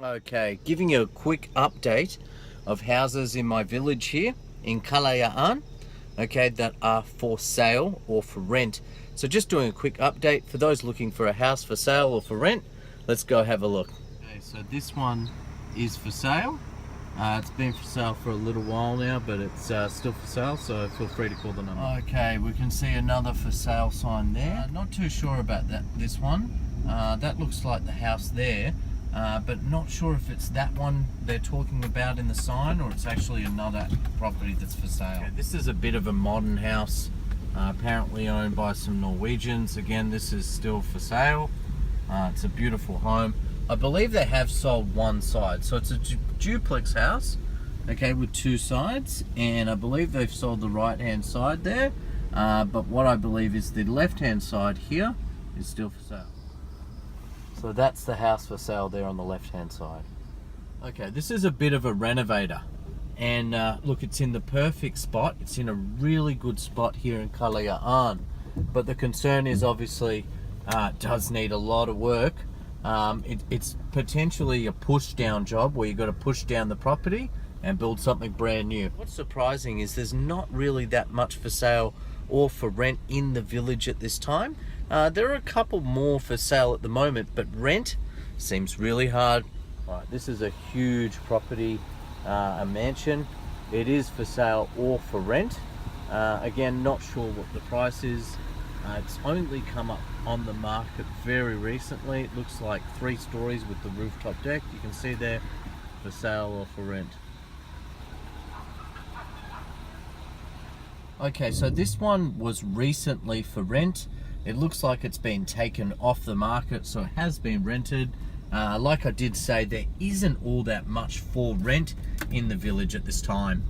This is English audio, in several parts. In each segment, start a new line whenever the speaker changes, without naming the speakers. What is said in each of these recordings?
Okay, giving you a quick update of houses in my village here in Kalayaan, okay, that are for sale or for rent. So just doing a quick update for those looking for a house for sale or for rent. Let's go have a look. Okay, so this one is for sale. It's been for sale for a little while now, but it's still for sale, so feel free to call the number. Okay, we can see another for sale sign there. Not too sure about this one. That looks like the house there. But not sure if it's that one they're talking about in the sign or it's actually another property that's for sale. Okay, this is a bit of a modern house, apparently owned by some Norwegians. Again, this is still for sale. It's a beautiful home. I believe they have sold one side, so it's a duplex house, okay, with two sides, and I believe they've sold the right hand side there, but what I believe is the left hand side here is still for sale. So that's the house for sale there on the left hand side. Okay, this is a bit of a renovator, and look, it's in the perfect spot. It's in a really good spot here in Kalayaan, but the concern is obviously it does need a lot of work. It's potentially a push down job where you've got to push down the property and build something brand new. What's surprising is there's not really that much for sale or for rent in the village at this time. There are a couple more for sale at the moment, but rent seems really hard. Right, this is a huge property, a mansion. It is for sale or for rent. Again, not sure what the price is. It's only come up on the market very recently. It looks like 3 stories with the rooftop deck. You can see there, for sale or for rent. Okay, so this one was recently for rent. It looks like it's been taken off the market, so it has been rented. Like I did say, there isn't all that much for rent in the village at this time.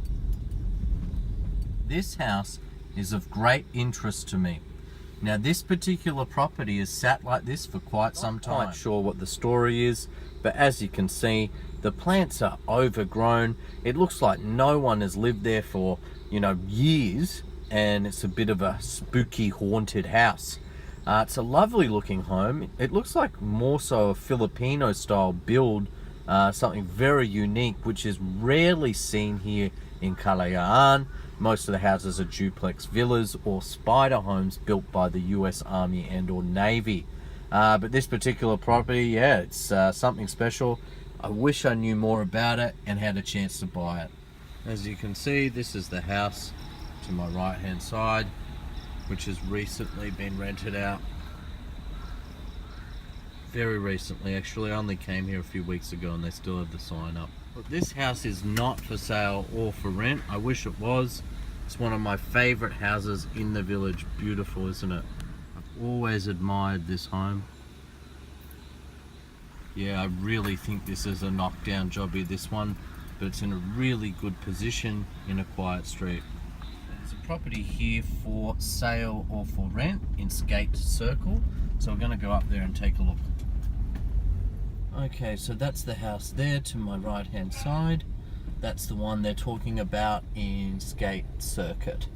This house is of great interest to me. Now, this particular property has sat like this for quite some time. Not quite sure what the story is, but as you can see, the plants are overgrown. It looks like no one has lived there for, years, and it's a bit of a spooky, haunted house. It's a lovely looking home. It looks like more so a Filipino style build, something very unique, which is rarely seen here in Kalayaan. Most of the houses are duplex villas or spider homes built by the US Army and or Navy. But this particular property, yeah, it's something special. I wish I knew more about it and had a chance to buy it. As you can see, this is the house to my right hand side, which has recently been rented out. Very recently, actually. I only came here a few weeks ago and they still have the sign up. But this house is not for sale or for rent. I wish it was. It's one of my favorite houses in the village. Beautiful, isn't it? I've always admired this home. Yeah, I really think this is a knockdown jobby, this one, but it's in a really good position in a quiet street. There's a property here for sale or for rent in Skate Circle, so we're going to go up there and take a look. Okay, so that's the house there to my right hand side. That's the one they're talking about in Skate Circuit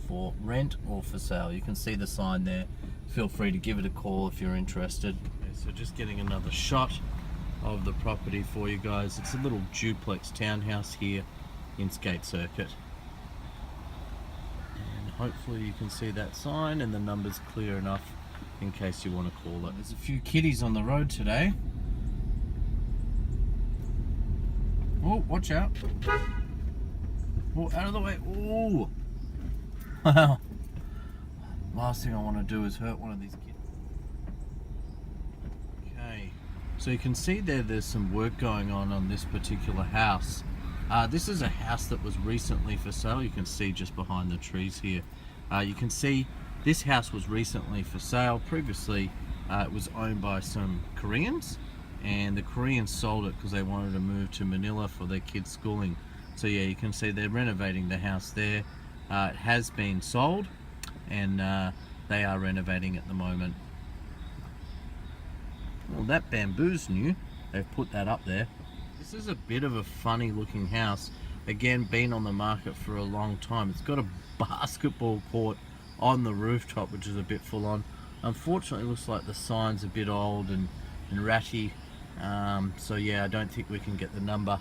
for rent or for sale. You can see the sign there. Feel free to give it a call if you're interested. Okay, so just getting another shot of the property for you guys. It's a little duplex townhouse here in Skate Circuit. And hopefully you can see that sign and the number's clear enough in case you want to call it. There's a few kitties on the road today. Oh, watch out. Oh, out of the way. Oh, wow. Last thing I want to do is hurt one of these kids. Okay, so you can see there's some work going on this particular house. This is a house that was recently for sale. You can see just behind the trees here. You can see this house was recently for sale. Previously, it was owned by some Koreans, and the Koreans sold it because they wanted to move to Manila for their kids' schooling. So yeah, you can see they're renovating the house there. It has been sold, and they are renovating at the moment. Well, that bamboo's new. They've put that up there. This is a bit of a funny looking house. Again, been on the market for a long time. It's got a basketball court on the rooftop, which is a bit full on. Unfortunately, it looks like the sign's a bit old and ratty. So yeah, I don't think we can get the number.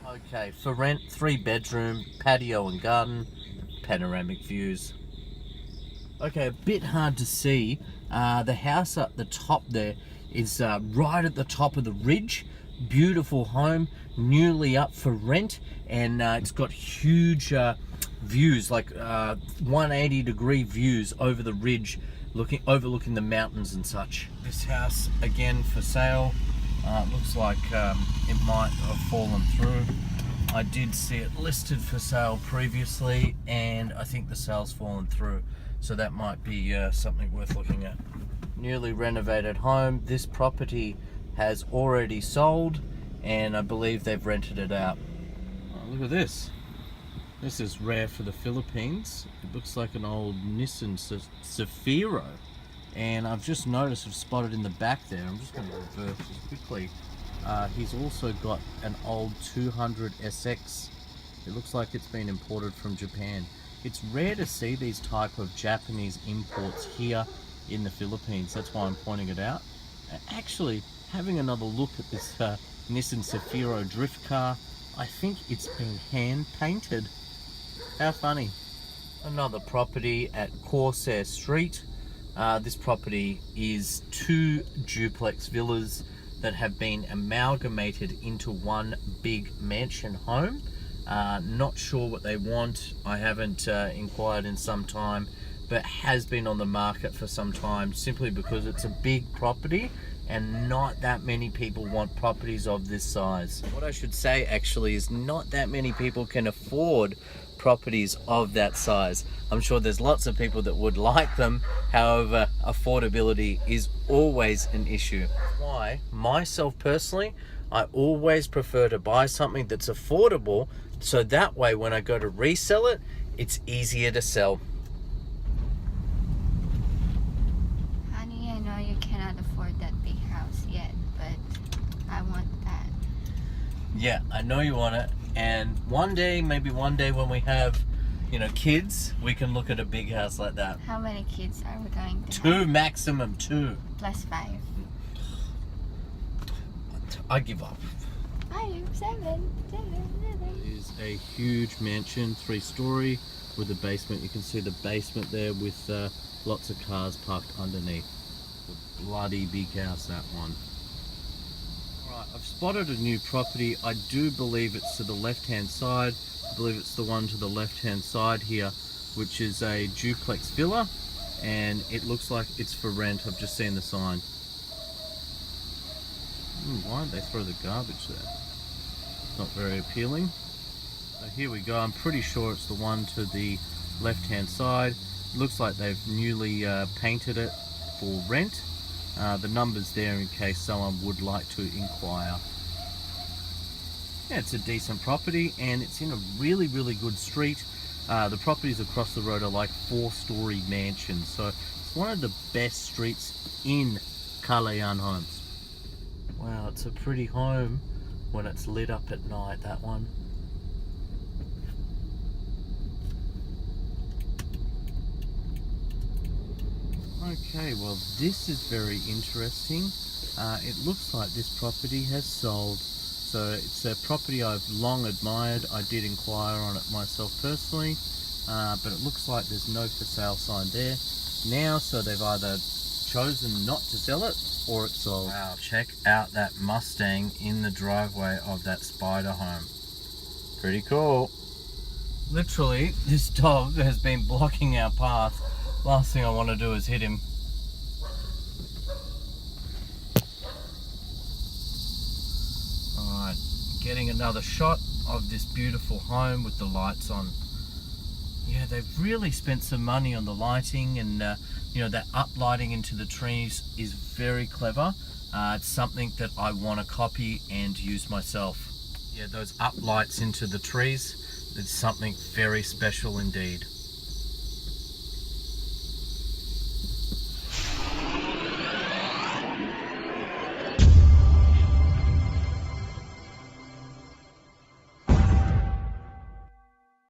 Okay, for rent, 3-bedroom, patio and garden, panoramic views. Okay, a bit hard to see. The house up the top there is right at the top of the ridge. Beautiful home, newly up for rent, and it's got huge views, like 180-degree views over the ridge, overlooking the mountains and such. This house again for sale. Looks like it might have fallen through. I did see it listed for sale previously, and I think the sale's fallen through, so that might be something worth looking at. Newly renovated home. This property has already sold, and I believe they've rented it out. Oh, look at this. This is rare for the Philippines. It looks like an old Nissan Safiro, and I've just noticed, I've spotted in the back there. I'm just going to reverse this quickly. He's also got an old 200 SX. It looks like it's been imported from Japan. It's rare to see these type of Japanese imports here in the Philippines. That's why I'm pointing it out. Actually, having another look at this Nissan Safiro drift car, I think it's been hand painted. How funny. Another property at Corsair Street. This property is 2 duplex villas that have been amalgamated into one big mansion home. Not sure what they want. I haven't inquired in some time, but has been on the market for some time, simply because it's a big property and not that many people want properties of this size. What I should say actually is not that many people can afford properties of that size. I'm sure there's lots of people that would like them, however affordability is always an issue. Why, myself personally, I always prefer to buy something that's affordable, so that way when I go to resell it, it's easier to sell.
Honey, I know you cannot afford that big house yet, but I want that.
Yeah, I know you want it, and one day, maybe one day when we have, you know, kids, we can look at a big house like that.
How many kids are we going to
2,
have?
maximum 2.
Plus 5.
I give up.
5, 7.
It is a huge mansion, 3-story, with a basement. You can see the basement there with lots of cars parked underneath. A bloody big house, that one. Alright, I've spotted a new property. I do believe it's to the left-hand side. I believe it's the one to the left-hand side here, which is a duplex villa, and it looks like it's for rent. I've just seen the sign. Why did they throw the garbage there? Not very appealing. So here we go. I'm pretty sure it's the one to the left-hand side. It looks like they've newly painted it for rent. The number's there in case someone would like to inquire. Yeah, it's a decent property, and it's in a really, really good street. The properties across the road are like 4-story mansions, so it's one of the best streets in Arianne Homes. Wow, it's a pretty home when it's lit up at night, that one. Okay, well this is very interesting. It looks like this property has sold. So it's a property I've long admired. I did inquire on it myself personally, but it looks like there's no for sale sign there now, so they've either chosen not to sell it or it's sold. Wow, check out that Mustang in the driveway of that spider home. Pretty cool. Literally, this dog has been blocking our path. Last thing I want to do is hit him. Alright, getting another shot of this beautiful home with the lights on. Yeah, they've really spent some money on the lighting, and you know, that uplighting into the trees is very clever. It's something that I want to copy and use myself. Yeah, those uplights into the trees, it's something very special indeed.